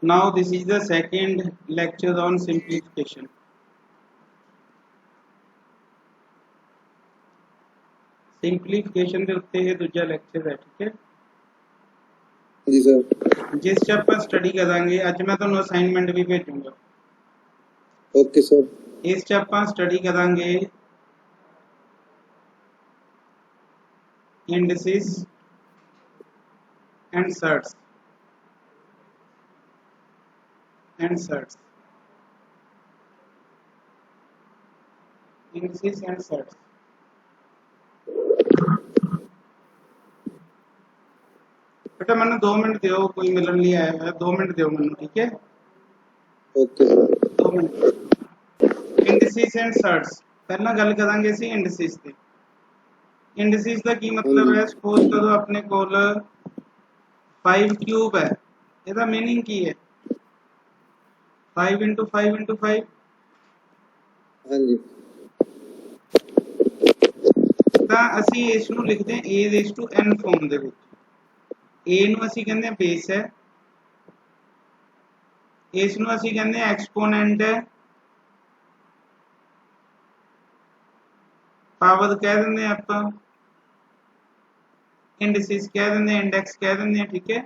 Now this is the second lecture on simplification. Simplification ਦੇ ਉੱਤੇ ਇਹ ਦੂਜਾ ਲੈਕਚਰ ਹੈ, ਠੀਕ ਹੈ जी सर। जिस च ਆਪਾਂ ਸਟੱਡੀ ਕਰਾਂਗੇ ਅੱਜ ਮੈਂ ਤੁਹਾਨੂੰ ਅਸਾਈਨਮੈਂਟ ਵੀ ਭੇਜੂੰਗਾ। Okay sir. ਇਸ ਚ ਆਪਾਂ ਸਟੱਡੀ ਕਰਾਂਗੇ indices and surds indices and surds। बेटा मैंने 2 मिनट दियो, कोई मिलन लिए आया है, 2 मिनट दियो मैंने, ठीक है okay sir. 2 minute. Indices and surds पहला गल करांगे सी इंडिसेस ते। इंडिसेस ਦਾ ਕੀ ਮਤਲਬ ਹੈ? ਸਪੋਜ਼ ਕਰੋ ਆਪਣੇ ਕੋਲ 5 ਕਿਊਬ ਹੈ, ਇਹਦਾ ਮੀਨਿੰਗ ਕੀ ਹੈ? 5 into 5 into 5। हाँ जी। ਤਾਂ ਅਸੀਂ ਇਸ ਨੂੰ ਲਿਖਦੇ ਹਾਂ a raised to n form ਦੇ ਵਿੱਚ। a ਨੂੰ ਅਸੀਂ ਕਹਿੰਦੇ ਹਾਂ ਬੇਸ ਹੈ, ਇਸ ਨੂੰ ਅਸੀਂ ਕਹਿੰਦੇ ਹਾਂ ਐਕਸਪੋਨੈਂਟ ਹੈ, ਪਾਵਰ ਕਹਿ ਦਿੰਦੇ ਹਾਂ ਆਪਾਂ, ਇੰਡਿਸਿਸ ਕਹਿ ਦਿੰਦੇ ਹਾਂ, ਇੰਡੈਕਸ ਕਹਿ ਦਿੰਦੇ ਹਾਂ, ਠੀਕ ਹੈ।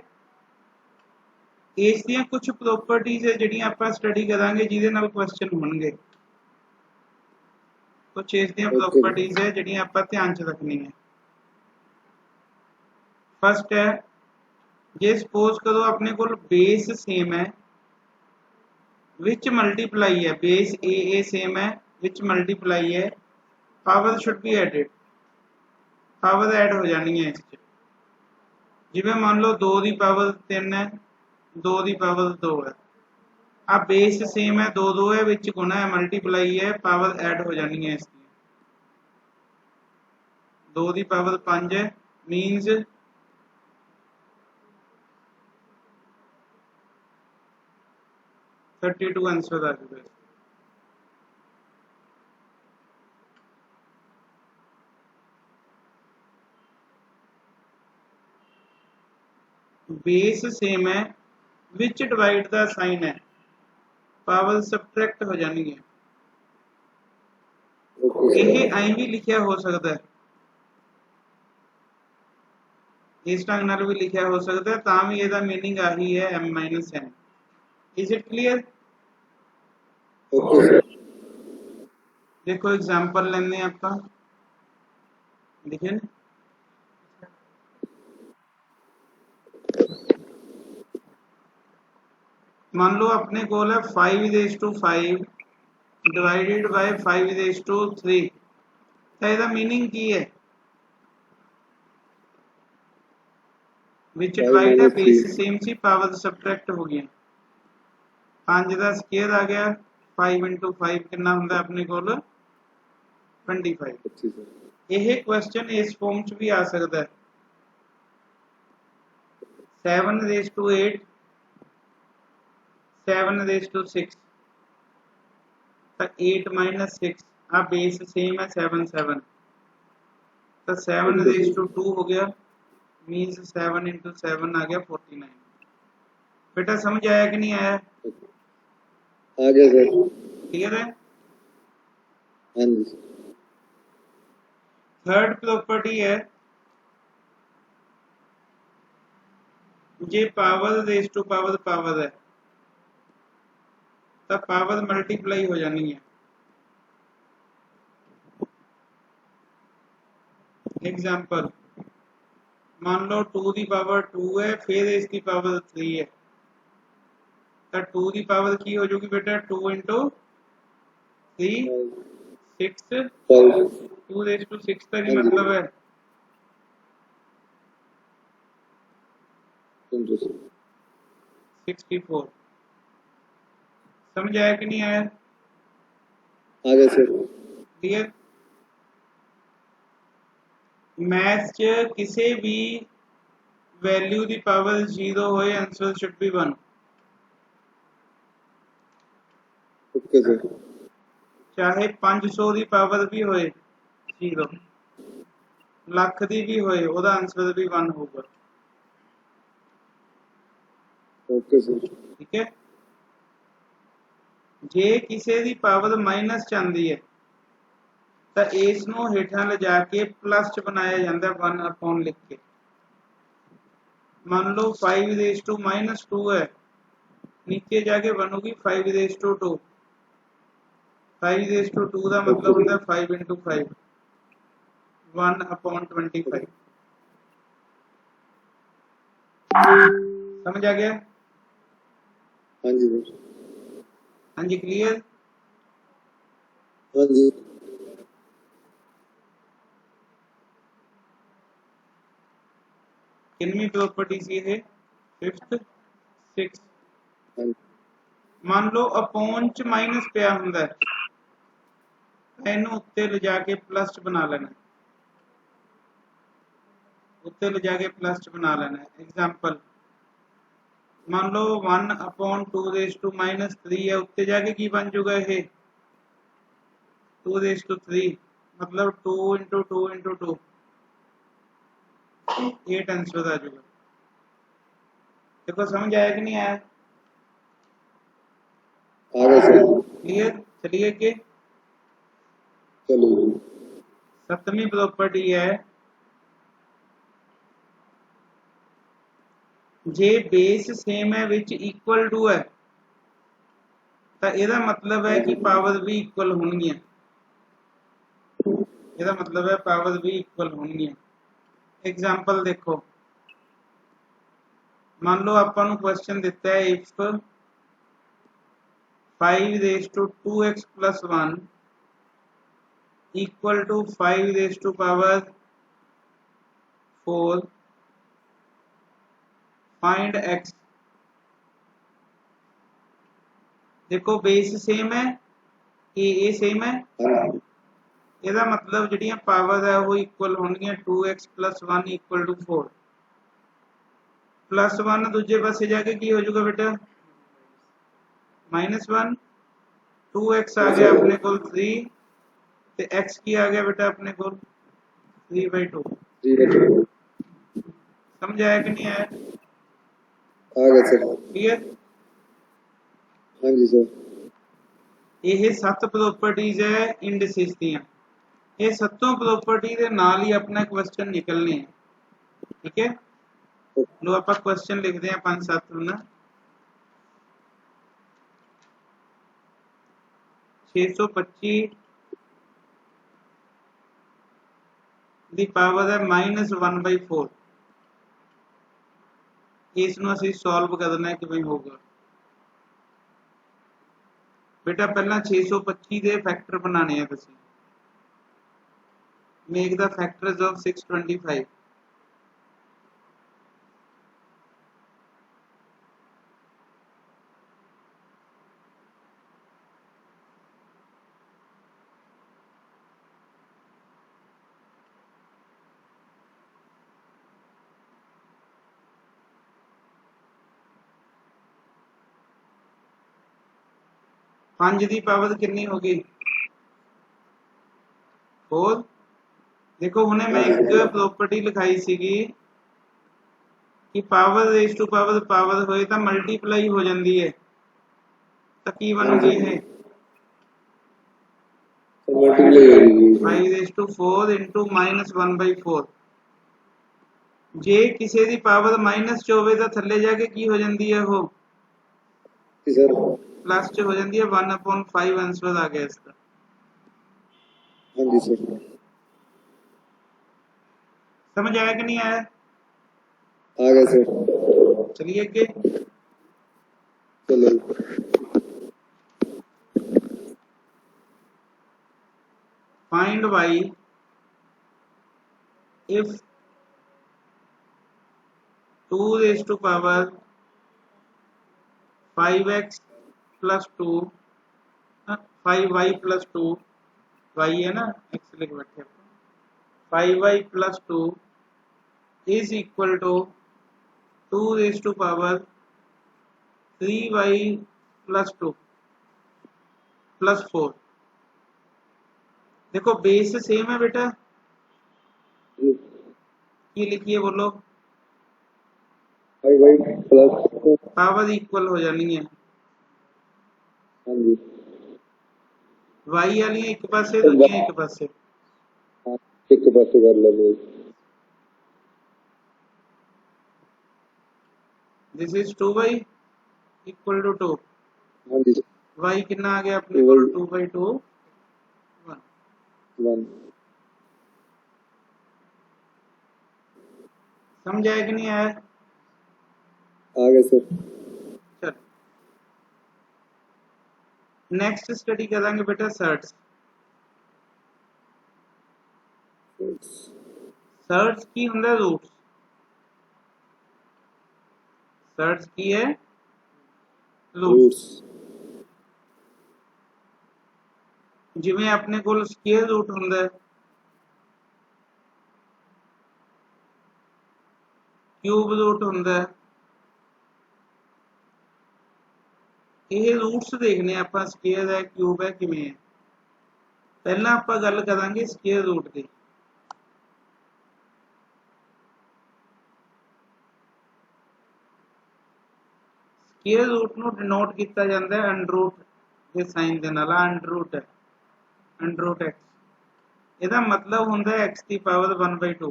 ਇਸ ਦੀਆਂ ਕੁਝ ਪ੍ਰੋਪਰਟੀਜ਼ ਹੈ ਜਿਹੜੀਆਂ ਆਪਾਂ ਸਟੱਡੀ ਕਰਾਂਗੇ ਜਿਹਦੇ ਨਾਲ ਕੁਐਸਚਨ ਹੋਣਗੇ। ਕੁਝ ਇਸ ਦੀਆਂ ਪ੍ਰੋਪਰਟੀਜ਼ ਹੈ ਜਿਹੜੀਆਂ ਆਪਾਂ ਧਿਆਨ ਚ ਰੱਖਣੀਆਂ ਹੈ। ਫਸਟ ਹੈ, ਜੇ ਸਪੋਜ਼ ਕਰੋ ਆਪਣੇ ਕੋਲ ਬੇਸ ਸੇਮ ਹੈ ਵਿੱਚ ਮਲਟੀਪਲਾਈ ਹੈ, ਬੇਸ a ਸੇਮ ਹੈ ਵਿੱਚ ਮਲਟੀਪਲਾਈ ਹੈ, power should be added, power add ਹੋ ਜਾਣੀ ਹੈ ਇਸ ਚ। ਜਿਵੇਂ ਮੰਨ ਲਓ 2 ਦੀ ਪਾਵਰ 3 ਹੈ, 2 ਦੀ ਪਾਵਰ 2 ਹੈ, ਆ ਬੇਸ ਸੇਮ ਹੈ, 2 2 ਹੈ, ਵਿੱਚ ਗੁਣਾ ਹੈ, ਮਲਟੀਪਲਾਈ ਹੈ, ਪਾਵਰ ਐਡ ਹੋ ਜਾਣੀ ਹੈ ਇਸ ਦੀ। 2 ਦੀ ਪਾਵਰ 5 ਹੈ ਮੀਨਸ 32 ਆंसर आ जाएगा। बेस सेम है, विच डिवाइड का साइन है, पावर सबट्रैक्ट हो जानी है। ये आई भी लिखा हो सकता है, इस ढंग नाल भी लिखा हो सकता है, तां भी इसदा मीनिंग आही है m minus n। Is it clear? देखो एग्जांपल लेने आपां, लिखे ना, मान लो अपने कोल है 5 डिवाइडेड बाय 5 तो इसदा मीनिंग की है? विच डिवाइड है, बेस सेम सी, पावर सबट्रैक्ट हो गया, 5 का स्केयर आ गया, 5 into 5 कितना हुंदा अपने कोल 25। यह क्वेश्चन इस फॉर्म च भी आ सकता है, 7 raised to 8 7 raised to 6 तो 8 minus 6, आ बेस सेम है 7 7 तो 7 raised to 2 हो गया, मीन्स 7 into 7 आ गया 49। बेटा समझ आया कि नहीं आया? आ गया सर। क्लियर है? हाँ जी। थर्ड प्रॉपर्टी है, जे पावर रेज टू पावर है तो पावर मल्टीप्लाई हो जानी है। एग्जांपल मान लो 2 की पावर 2 है, फिर इसकी पावर 3 है, तो 2 की पावर की हो जाएगी बेटा 2 into 3 6, 2 रेज टू 6 का ही मतलब है 64। समझ आया कि नहीं आया? आ गया सर। क्लियर? मैथ च किसी भी वैल्यू की पावर 0 होए, answer should be 1। Okay sir. चाहे 500 की पावर भी होए 0, ਲੱਖ ਦੀ भी होए, ਉਹਦਾ आंसर भी 1 होगा। Okay sir. ठीक है। जे किसी दी पावर माइनस च आंदी है तो इस नूं हेठां लिजा के प्लस च बनाया जाता है 1 अपॉन लिख के। मान लो 5⁻² है, नीचे जाके बनूगी 5⁻²। 5⁻² का मतलब होता है 5 × 5, 1/25। समझ आ गया? हाँ जी सर। हाँ जी, क्लियर? हाँ जी। कितनी प्रॉपर्टी सी है? 5th 6th। हाँ मान लो अपॉन च माइनस पिया हुंदा है, इनू उत्ते ले जाके प्लस च बना लेना, उत्ते ले जाके प्लस च बना लेना। एग्जांपल मान लो 1/2⁻³ है, उत्ते जाके की बन जूगा ये 2⁻3, मतलब 2 × 2 × 2, 8 आंसर आ जाएगा। देखो समझ आया कि नहीं आया? आ गया सर। क्लियर? चलिए के चलिए। 7वीं प्रॉपर्टी है, जे बेस सेम है विच इक्वल टू है तो ਇਹਦਾ मतलब है कि पावर भी इक्वल होंगी। ਇਹਦਾ मतलब है पावर भी इक्वल होंगी। एग्जांपल देखो, मान लो आपको क्वेश्चन दिता है if 5⁻2x + 1 equal to 5⁻4 find x। देखो बेस सेम है, ए सेम है, ਇਹਦਾ मतलब ਜਿਹੜੀਆਂ ਪਾਵਰ ਹੈ ਉਹ ਇਕੁਅਲ ਹੋਣਗੀਆਂ। 2x + 1 = 4, +1 दूजे पासे जाके की हो जाएगा बेटा -1, 2x आ गया अपने को 3 ते x की आ गया बेटा अपने को 3/2। समझ आया कि नहीं आया? आ गया सर। क्लियर? हाँ जी सर। ये 7 प्रॉपर्टीज है इंडिसेस दियां। ये 7 प्रॉपर्टी के नाल ही अपना क्वेश्चन निकलने हैं। ठीक है, लो आप क्वेश्चन लिखते हैं 5-7 ना। 625 दी पावर है -1/4। इसनों असीं सॉल्व करना है किवें होगा बेटा। पहला 625 के फैक्टर बनाने हैं तुसीं। Make the factors of 625। पांच की पावर कितनी होगी? 4। देखो हुणे मैं एक प्रॉपर्टी लिखाई सीगी कि पावर रेज टू पावर होए तो मल्टीप्लाई हो जाती है, तो की बनूगी ये 5⁴ इंटू -1/4। जे किसी की पावर माइनस च होवे तो थले जाके की हो जाती है वो प्लस च हो जाती है। 1/5 आंसर आ गया इसका। हाँ जी सर। समझ आया कि नहीं आया? आ गया सर। चलिए के चलो। Find y if 2⁻5x + 2 5y + 2 y है ना, x लिख बैठे 5y + 2 is equal to 2⁻3y + 2 + 4। देखो बेस सेम है बेटा, ये लिखिए बोलो 5y + पावर इक्वल हो जानी है हाँ जी y वाली एक पासे दूजियां एक पासे हाँ, एक पासे कर लेंगे this is 2y equal to 2 हाँ जी y कितना आ गया अपने को 2/2 1 वन समझ आया कि नहीं आया आ गए सर चल नेक्स्ट स्टडी करेंगे बेटा सर्च सर्च की ਹੁੰਦਾ रूट्स सर्च की है रूट्स रूट्स ਜਿਵੇਂ ਆਪਣੇ ਕੋਲ ਸਕੁਅਰ ਰੂਟ ਹੁੰਦਾ ਹੈ ਕਿਊਬ ਰੂਟ ਹੁੰਦਾ ਹੈ ਇਹ ਰੂਟਸ ਦੇਖਨੇ ਆਪਾਂ ਸਕੁਅਰ ਹੈ ਕਿਊਬ ਹੈ ਕਿਵੇਂ ਹੈ ਪਹਿਲਾਂ ਆਪਾਂ ਗੱਲ ਕਰਾਂਗੇ ਸਕੁਅਰ ਰੂਟ ਦੀ ਸਕੁਅਰ ਰੂਟ ਨੂੰ ਡਿਨੋਟ ਕੀਤਾ ਜਾਂਦਾ ਹੈ ਅੰਡਰ ਰੂਟ ਦੇ ਸਾਈਨ ਦੇ ਨਾਲ ਅੰਡਰ ਰੂਟ ਹੈ ਅੰਡਰ ਰੂਟ x ਇਹਦਾ ਮਤਲਬ ਹੁੰਦਾ ਹੈ x ਦੀ ਪਾਵਰ 1/2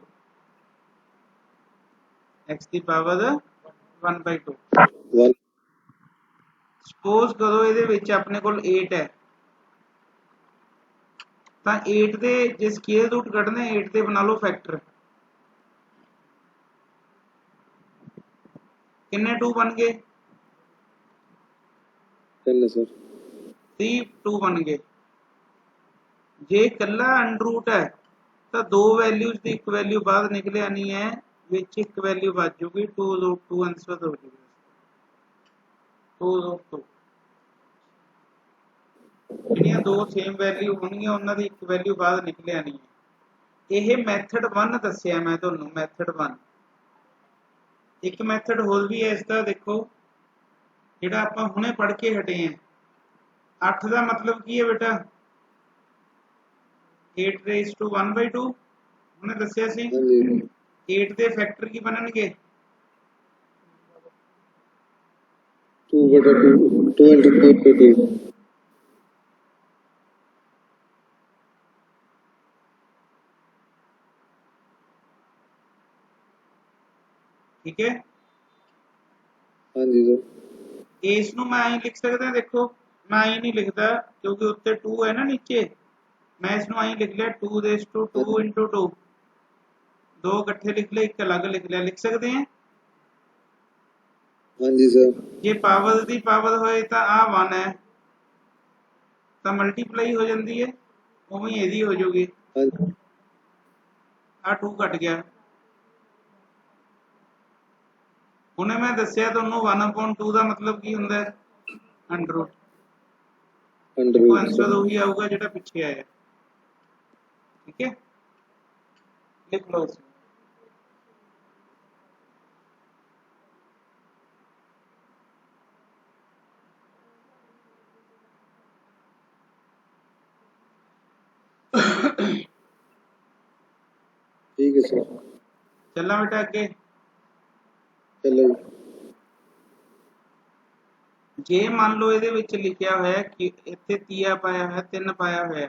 x ਦੀ ਪਾਵਰ 1/2 वन ਸਪੋਜ਼ ਕਰੋ ਇਹਦੇ ਵਿੱਚ ਆਪਣੇ ਕੋਲ 8 ਹੈ ਤਾਂ 8 ਦੇ ਜੇ ਸਕੁਅਰ ਰੂਟ ਕੱਢਨੇ 8 ਦੇ ਬਣਾ ਲਓ ਫੈਕਟਰ ਕਿੰਨੇ 2 ਬਣ ਗਏ टेन सर 3 2 ਬਣ ਗਏ ਜੇ ਇਕੱਲਾ ਅੰਡਰ ਰੂਟ ਹੈ ਤਾਂ ਦੋ ਵੈਲਿਊਜ਼ ਦੀ ਇੱਕ ਵੈਲਿਊ ਬਾਹਰ ਨਿਕਲ ਆਣੀ ਹੈ ਵਿੱਚ ਇੱਕ ਵੈਲਿਊ ਬਚ ਜੂਗੀ 2√2 ਆਨਸਰ ਹੋ ਜੂਗਾ 2√2 ਜਿਹੜੀਆਂ ਦੋ ਸੇਮ ਵੈਲਿਊ ਹੋਣਗੀਆਂ ਉਹਨਾਂ ਦੀ ਇੱਕ ਵੈਲਿਊ ਬਾਹਰ ਨਿਕਲ ਆਣੀ ਹੈ ਇਹ ਮੈਥਡ 1 ਦੱਸਿਆ ਮੈਂ ਤੁਹਾਨੂੰ ਮੈਥਡ 1 ਇੱਕ ਮੈਥਡ ਹੋਰ ਵੀ ਹੈ ਇਸ ਦਾ ਦੇਖੋ ਜਿਹੜਾ ਆਪਾਂ ਹੁਣੇ ਪੜ੍ਹ ਕੇ ਹਟੇ ਆ 8 ਦਾ ਮਤਲਬ ਕੀ ਹੈ ਬੇਟਾ 8 raised to 1/2 ਉਹਨੇ ਦੱਸਿਆ ਸੀ हाँ जी 8 ਦੇ ਫੈਕਟਰ ਕੀ ਬਣਨਗੇ 2/2 2 into 2/2 ठीक है हाँ जी सर ਇਸ ਨੂੰ ਮੈਂ ਐਂ ਲਿਖ ਸਕਦਾ ਦੇਖੋ ਮੈਂ ਐਂ ਨਹੀਂ ਲਿਖਦਾ ਕਿਉਂਕਿ ਉੱਤੇ 2 ਹੈ ਨਾ ਨੀਚੇ ਮੈਂ ਇਸ ਨੂੰ ਐਂ ਲਿਖ ਲਿਆ 2 raised to 2 into 2 ਦੋ ਇਕੱਠੇ ਲਿਖ ਲਏ ਇੱਕ ਅਲੱਗ ਲਿਖ ਲਿਆ ਲਿਖ ਸਕਦੇ ਹਾਂ हाँ जी सर ਜੇ ਪਾਵਰ ਦੀ ਪਾਵਰ ਹੋਏ ਤਾਂ ਆ 1 ਹੈ ਤਾਂ ਮਲਟੀਪਲਾਈ ਹੋ ਜਾਂਦੀ ਹੈ ਉਵੇਂ ਹੀ ਇਹਦੀ ਹੋ ਜਾਊਗੀ हाँ ਆ 2 ਕੱਟ ਗਿਆ ਉਹਨੇ ਮੈਂ ਦੱਸਿਆ ਤੁਹਾਨੂੰ 1/2 ਦਾ ਮਤਲਬ ਕੀ ਹੁੰਦਾ ਹੈ ਅੰਡਰ ਰੂਟ अंडर ਉਹ रूट ਆਨਸਰ सर ਉਹੀ ਆਊਗਾ ਜਿਹੜਾ ਪਿੱਛੇ ਆਇਆ ਠੀਕ ਹੈ ਲਿਖ ਲਓ ਇਸਨੂੰ ठीक है सर ਚੱਲਾਂ ਬੇਟਾ ਅੱਗੇ चलो ਜੇ ਮੰਨ ਲਓ ਇਹਦੇ ਵਿੱਚ ਲਿਖਿਆ ਹੋਇਆ ਕਿ ਇੱਥੇ ਤੀਆ ਪਾਇਆ ਹੋਇਆ 3 ਪਾਇਆ ਹੋਇਆ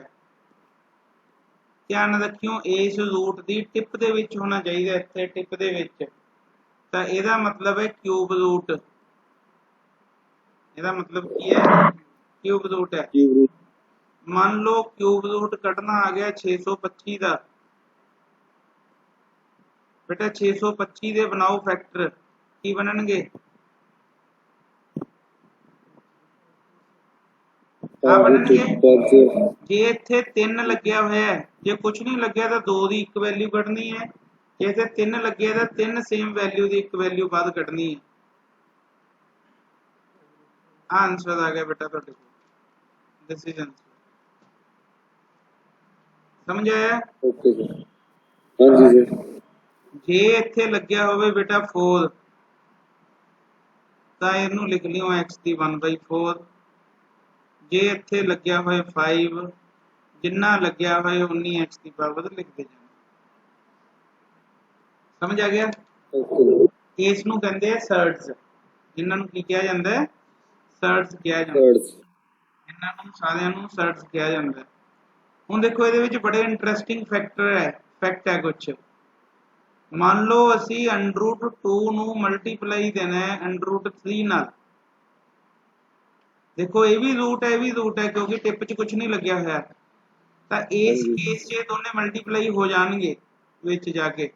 ਧਿਆਨ ਰੱਖਿਓ ਇਸ ਰੂਟ ਦੀ ਟਿਪ ਦੇ ਵਿੱਚ ਹੋਣਾ ਚਾਹੀਦਾ ਇੱਥੇ ਟਿਪ ਦੇ ਵਿੱਚ ਤਾਂ ਇਹਦਾ ਮਤਲਬ ਹੈ ਕਿਊਬ ਰੂਟ ਇਹਦਾ ਮਤਲਬ ਕੀ ਹੈ ਕਿਊਬ ਰੂਟ ਹੈ क्यूब रूट ਮੰਨ ਲਓ ਕਿਊਬ ਰੂਟ ਕੱਢਣਾ ਆ ਗਿਆ 625 ਦਾ बेटा 625 ਦੇ ਬਣਾਓ ਫੈਕਟਰ ਕੀ ਬਣਨਗੇ ਆ ਬਣਨਗੇ ਜੇ ਇੱਥੇ 3 ਲੱਗਿਆ ਹੋਇਆ ਹੈ ਜੇ ਕੁਝ ਨਹੀਂ ਲੱਗਿਆ ਤਾਂ 2 ਦੀ ਇੱਕ ਵੈਲਿਊ ਕੱਢਣੀ ਹੈ ਜੇ ਇੱਥੇ 3 ਲੱਗਿਆ ਤਾਂ 3 ਸੇਮ ਵੈਲਿਊ ਦੀ ਇੱਕ ਵੈਲਿਊ ਬਾਅਦ ਕੱਢਣੀ ਹੈ ਆਨਸਰ ਆ ਗਿਆ ਬੇਟਾ ਤੁਹਾਡੇ ਕੋਲ ਦਿਸ ਇਜ਼ ਆਨਸਰ ਸਮਝ ਆਇਆ ओके सर हाँ जी सर ਜੇ ਇੱਥੇ ਲੱਗਿਆ ਹੋਵੇ ਬੇਟਾ 4 ਤਾਂ ਇਹਨੂੰ ਲਿਖ ਲਿਓ x ਦੀ 1/4 ਜੇ ਇੱਥੇ ਲੱਗਿਆ ਹੋਏ 5 ਜਿੰਨਾ ਲੱਗਿਆ ਹੋਏ ਉਨੀ x ਦੀ ਪਾਵਰ ਲਿਖਦੇ ਜਾਣਾ ਸਮਝ ਆ ਗਿਆ ओके ਇਸ ਨੂੰ ਕਹਿੰਦੇ ਆ ਸਰਡਸ ਇਹਨਾਂ ਨੂੰ ਕੀ ਕਿਹਾ ਜਾਂਦਾ ਹੈ? ਸਰਟਸ ਕਿਹਾ ਜਾਂਦਾ। थर्ड्स ਇਹਨਾਂ ਨੂੰ ਸਾਰਿਆਂ ਨੂੰ ਸਰਟਸ ਕਿਹਾ ਜਾਂਦਾ। ਹੁਣ ਦੇਖੋ ਇਹਦੇ ਵਿੱਚ ਬੜੇ ਇੰਟਰਸਟਿੰਗ ਫੈਕਟ ਹੈ ਕੁਛ। ਮੰਨ ਲਓ ਅਸੀਂ √2 ਨੂੰ ਮਲਟੀਪਲਾਈ ਦੇਣਾ ਹੈ √3 ਨਾਲ। ਦੇਖੋ ਇਹ ਵੀ ਰੂਟ ਹੈ, ਇਹ ਵੀ ਰੂਟ ਹੈ, ਕਿਉਂਕਿ ਟਿਪ 'ਚ ਕੁਝ ਨਹੀਂ ਲੱਗਿਆ ਹੋਇਆ। ਤਾਂ ਇਸ ਹਾਂਜੀ ਕੇਸ 'ਚ ਇਹ ਦੋਨੇ ਮਲਟੀਪਲਾਈ ਹੋ ਜਾਣਗੇ ਵਿੱਚ ਜਾ ਕੇ,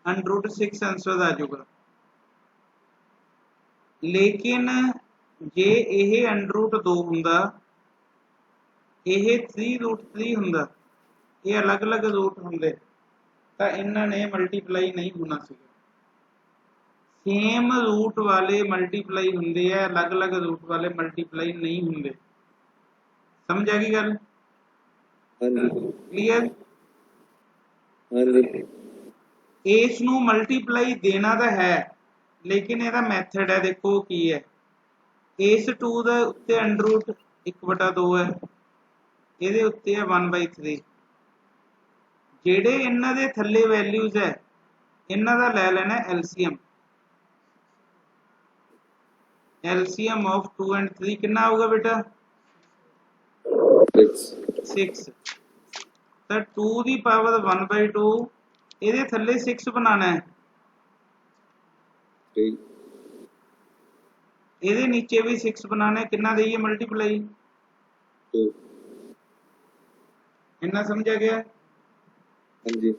√6 ਆंसर आ जाऊगा। लेकिन जे ਇਹ √2 ਹੁੰਦਾ, ਇਹ 3√3 ਹੁੰਦਾ, ਇਹ ਅਲੱਗ-ਅਲੱਗ ਰੂਟ ਹੁੰਦੇ ਤਾਂ ਇਹਨਾਂ ਨੇ ਮਲਟੀਪਲਾਈ ਨਹੀਂ ਹੋਣਾ ਸੀਗਾ। ਸੇਮ ਰੂਟ ਵਾਲੇ ਮਲਟੀਪਲਾਈ ਹੁੰਦੇ ਆ, ਅਲੱਗ-ਅਲੱਗ ਰੂਟ ਵਾਲੇ ਮਲਟੀਪਲਾਈ ਨਹੀਂ ਹੁੰਦੇ। ਸਮਝ ਆ ਗਈ ਗੱਲ? हाँ जी ਕਲੀਅਰ? हाँ जी ਇਸ ਨੂੰ ਮਲਟੀਪਲਾਈ ਦੇਣਾ ਤਾਂ ਹੈ, ਲੇਕਿਨ ਇਹਦਾ ਮੈਥਡ ਹੈ, ਦੇਖੋ ਕੀ ਹੈ। ਇਸ 2 ਦੇ ਉੱਤੇ √1/2 ਹੈ, ਇਹਦੇ ਉੱਤੇ ਹੈ 1/3। ਜਿਹੜੇ ਇਹਨਾਂ ਦੇ ਥੱਲੇ ਵੈਲਿਊਜ਼ ਹੈ, ਇਹਨਾਂ ਦਾ ਲੈ ਲੈਣਾ ਐਲਸੀਐਮ। एलसीएम ऑफ 2 and 3 कितना होगा बेटा? 6। तो 2 की पावर 1/2 ਇਹਦੇ ਥੱਲੇ 6 बनाना है, ਇਹਦੇ नीचे भी 6 बनाना है। कितना देइए मल्टीप्लाई? इतना समझा गया? हाँ जी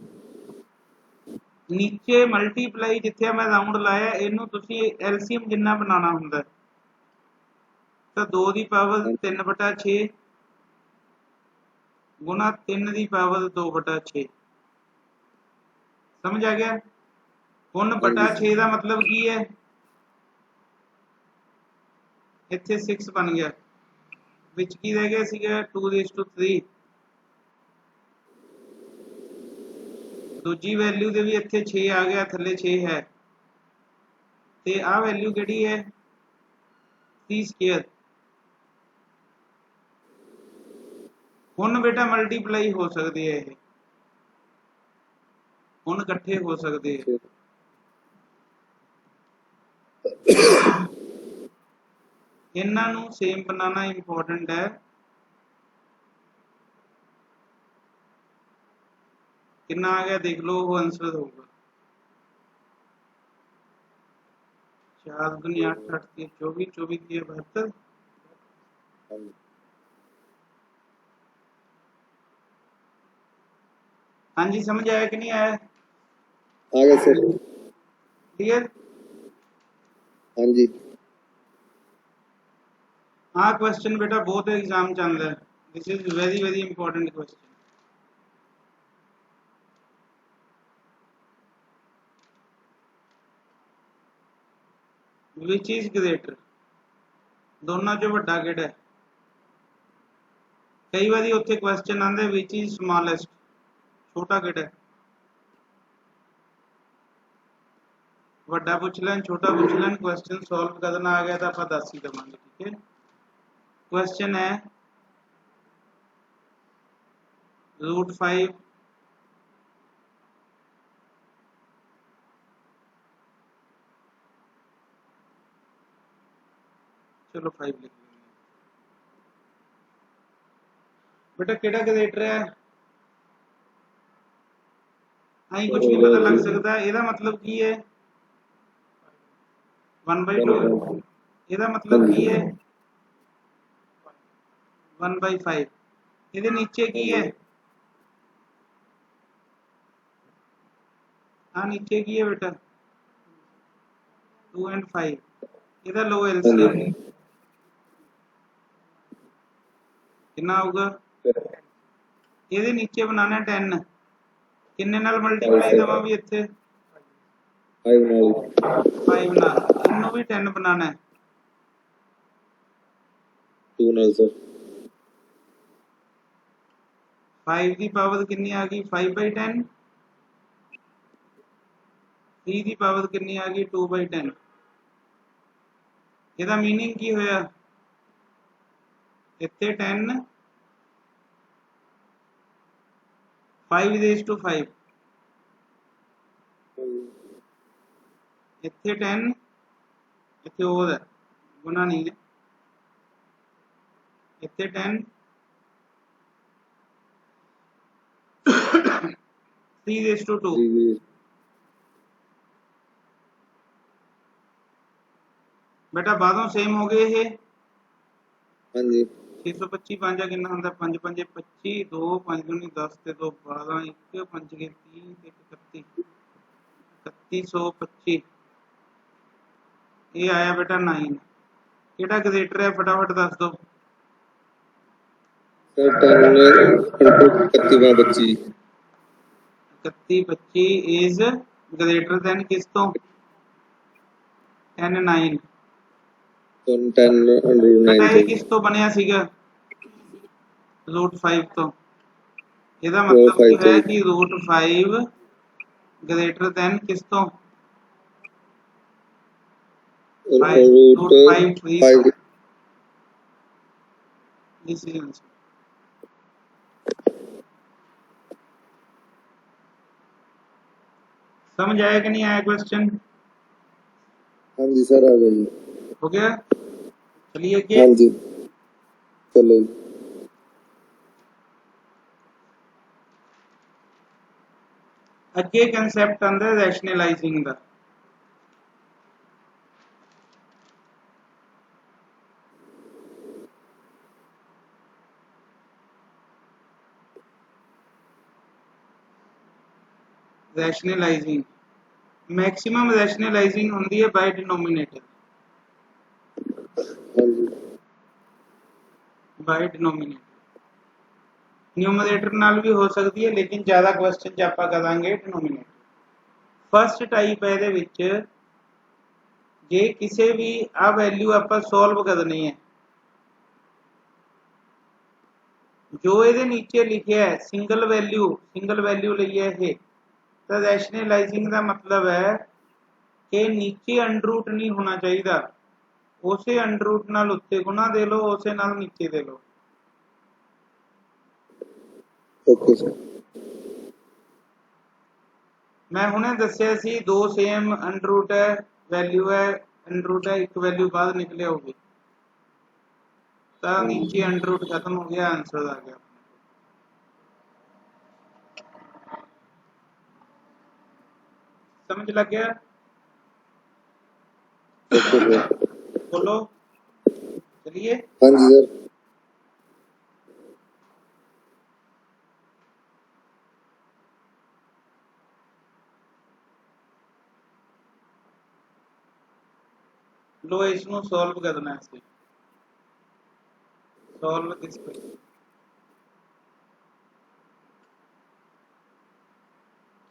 नीचे मल्टीप्लाई जिथे मैं राउंड लाया, ਇਹਨੂੰ ਤੁਸੀਂ ਐਲਸੀਐਮ ਜਿੰਨਾ ਬਣਾਉਣਾ ਹੁੰਦਾ ਤਾਂ 2 ਦੀ ਪਾਵਰ 3/6 गुना 3 ਦੀ ਪਾਵਰ 2/6। समझ आ गया? ਹੁਣ बटा 6 ਦਾ मतलब ਕੀ ਹੈ? ਇੱਥੇ 6 ਬਣ ਗਿਆ, ਵਿੱਚ ਕੀ ਰਹਿ ਗਿਆ ਸੀਗਾ? 2:3। ਦੂਜੀ ਵੈਲਿਊ ਦੇ ਵੀ ਇੱਥੇ 6 ਆ ਗਿਆ, ਥੱਲੇ 6 ਹੈ, ਤੇ ਆਹ ਵੈਲਿਊ ਕਿਹੜੀ ਹੈ? 3²। ਹੁਣ ਬੇਟਾ ਮਲਟੀਪਲਾਈ ਹੋ ਸਕਦੇ ਆ, ਇਹ ਹੁਣ ਇਕੱਠੇ ਹੋ ਸਕਦੇ ਆ। ਇਹਨਾਂ ਨੂੰ ਸੇਮ ਬਣਾਉਣਾ ਇੰਪੋर्टेंट है। कितना आ गया देख लो, वो आंसर होगा 4 दूनी 8, 8 3 24, 24 3 72। हाँ जी, समझ आया कि नहीं आया? आ गया सर। क्लियर? हाँ जी हाँ, क्वेश्चन बेटा बहुत एग्जाम चल रहा है। This is very very important question. Which is greater, दोनों चो वड्डा किहड़ा है? कई बार उत्थे क्वेश्चन आंदे विच इज स्मॉलेस्ट, छोटा किहड़ा है? वड्डा पूछ लैन, छोटा पूछ लैन, क्वेश्चन सॉल्व करना आ गया तो आप दस ही देवांगे। ठीक है, क्वेश्चन है √5 चलो 5 लिख लेंगे। बेटा केड़ा ग्रेटर है? अं कुछ भी पता लग सकता है। ਇਹਦਾ मतलब की है 1/2। ਇਹਦਾ मतलब की है 1/5। ਇਹਦੇ नीचे की है? हाँ, नीचे की है बेटा 2 and 5। ਇਹਦਾ लो एलसीएम कितना होगा? ਇਹਦੇ नीचे बनाना 10। किन्ने नाल मल्टीप्लाई देवां भी ਇੱਥੇ? 5 नाल। ਇਹਨੂੰ भी 10 बनाना है। 2 नाल सर। 5 की पावर कितनी आ गई? 5/10। 3 की पावर कितनी आ गई? 2/10। ਇਹਦਾ मीनिंग की होया? ਇੱਥੇ 10 5 raised to 5। ਇੱਥੇ 10 ਇੱਥੇ ਉਹ ਹੈ ਗੁਣਾ ਨਹੀਂ ਹੈ ਇੱਥੇ 10 3:2 जी जी बेटा बादों सेम हो गए ये हाँ जी 625 5 कितना ਹੁੰਦਾ 5 5 25 2 5 दूनी 10 ਤੇ 2 12 1 5 के 30 ਤੇ 31 3125 ਇਹ ਆਇਆ बेटा 9 ਕਿਹੜਾ ਗਜ਼ੇਟਰ ਹੈ फटाफट ਦੱਸ ਦੋ सर 31 3125 is greater than किस तो 10 9 10 under 9 ਇਹ ਕਿਸ ਤੋਂ ਬਣਿਆ ਸੀਗਾ √5 ਤੋਂ ਇਹਦਾ ਮਤਲਬ ਕੀ ਹੈ ਕਿ √5 greater than किस तो √5 3 this is answer समझ आया कि नहीं आया क्वेश्चन हाँ जी सर आ गई हो गया चलिए कि हाँ जी चलो ਅੱਗੇ ਕਨਸੈਪਟ ਆਂਦਾ ਰੈਸ਼ਨਲਾਈਜ਼ਿੰਗ ਦਾ रैशनलाइजिंग मैक्सिमम रैशनलाइजिंग होंदी है बाय डिनोमिनेटर हाँ जी बाय डिनोमिनेटर न्यूमरेटर नाल भी हो सकती है लेकिन ज़्यादा क्वेश्चन च आपां करांगे डिनोमिनेटर फर्स्ट टाइप है ਇਹਦੇ ਵਿੱਚ जे किसी भी आ वैल्यू आपां सॉल्व करनी है जो ਇਹਦੇ नीचे लिखिया है सिंगल वैल्यू ਲਈ है ये तो रैशनलाइजिंग का मतलब है कि नीचे अंडरूट नहीं होना चाहिए उसे अंडरूट नाल उत्ते गुना दे लो उसे नाल नीचे दे लो ओके सर मैं हुणे दस्सिया सी दो सेम अंडरूट है वैल्यू है अंडरूट है एक वैल्यू बाद निकले होगी तो नीचे अंडरूट खत्म हो गया आंसर आ गया समझ लग गया ओके सर बोलो चलिए हाँ जी सर लो इसनों सॉल्व करना है इसे सॉल्व दिस क्वेश्चन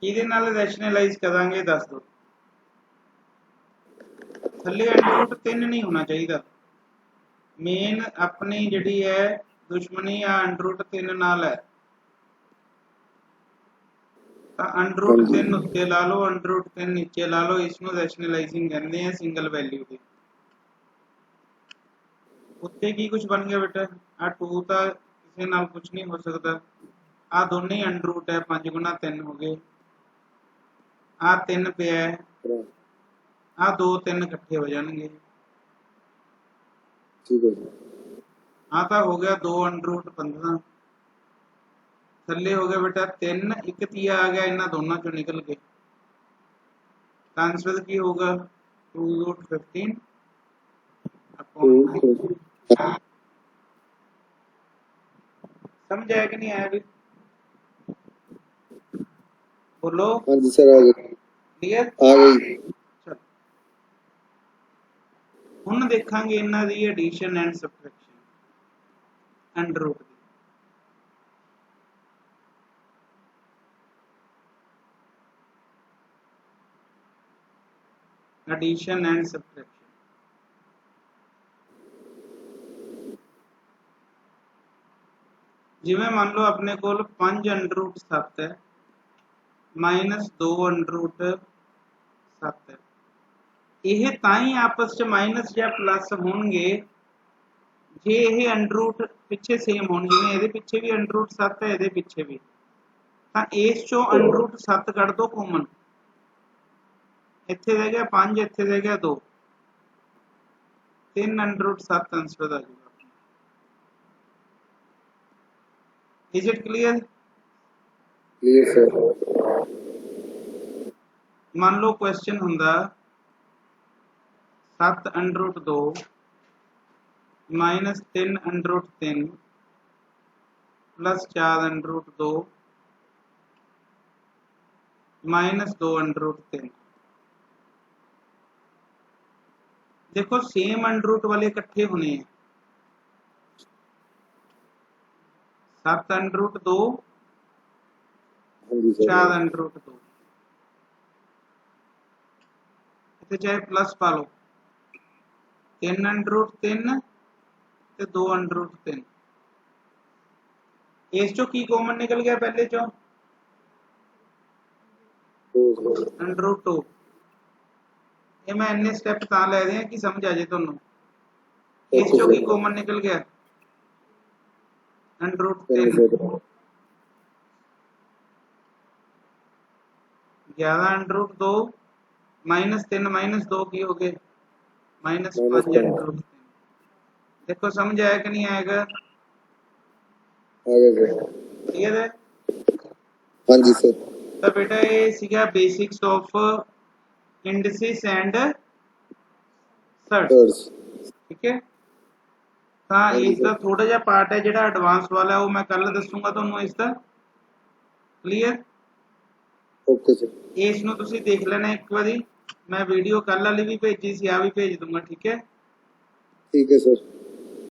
किहदे नाल रैशनलाइज करांगे दस दो थल्ले अंडरूट 3 नहीं होना चाहिए मेन अपनी जिहड़ी है दुश्मनी आ अंडरूट 3 नाल है तो अंडरूट 3 उत्ते ला लो अंडरूट 3 नीचे ला लो इसनों रैशनलाइजिंग कहते हैं सिंगल वैल्यू की उत्ते की कुछ बन गया बेटा आ 2 तो किसी नाल कुछ नहीं हो सकता आ दोनों ही अंडरूट है 5 गुना 3 हो गए आ 3 पे है आ 2 3 इकट्ठे हो जाएंगे ठीक है आ तो हो गया 2 अंडरूट 15 थल्ले हो गया बेटा 3 एक तीया आ गया इन्हां दोनों चों निकल के आंसर की होगा 2√15 अपॉन समझ आया कि नहीं आया भी बोलो हाँ जी सर आ गई क्लियर आ गई चलो हुण देखांगे इन्हां दी एडिशन एंड सबट्रैक्शन अंडररूट दी एडिशन एंड सबट्रैक्शन जिवें मान लो अपने कोल 5 अंडररूट 7 है माइनस 2 अंडररूट 7 है यह ताई आपस च माइनस या प्लस होणगे जे यह अंडररूट पिछे सेम होण जिवें इहदे पिछे भी अंडररूट 7 है इहदे पिछे भी तां इस चों अंडररूट 7 कढ दो कॉमन ਇੱਥੇ ਰਹਿ ਗਿਆ 5, ਇੱਥੇ ਰਹਿ ਗਿਆ 2, 3 ਅੰਡਰ ਰੂਟ 7 ਆਂਸਰ ਆ ਜਾਊਗਾ। Is it clear? Clear sir. मान लो क्वेश्चन हुंदा 7 under root 2 minus 3 under root 3 plus 4 under root 2 minus 2 under root 3। देखो सेम अंडर रूट वाले इकट्ठे होने हैं। 7 अंडर रूट 2 हाँ जी सर। 4 अंडर रूट 2, इतने चाहे प्लस पा लो, 3 अंडर रूट 3 ते 2 अंडर रूट 3। इस चो की कॉमन निकल गया पहले चो? Under root 2। ये मैं इन्ने स्टेप तां लै रहा कि समझ आ जाए तुहानू। इस चो की कॉमन निकल गया? Under root 3। 11 under root 2 minus 3 minus 2 की हो गए? Minus 5 under root 3। देखो समझ आया कि नहीं आएगा? क्लियर है? हाँ जी सर। तो बेटा ये सीगा basics of indices and surds, ठीक है। हाँ इसका थोड़ा जा पार्ट है जिहड़ा एडवांस वाला वो मैं कल दसूंगा तुहानू इसका। क्लियर? Okay sir. इस नू तुसीं देख लेना एक बारी, मैं वीडियो कल वाली भी भेजी सी, आ भी भेज दूंगा, ठीक है। ठीक है सर।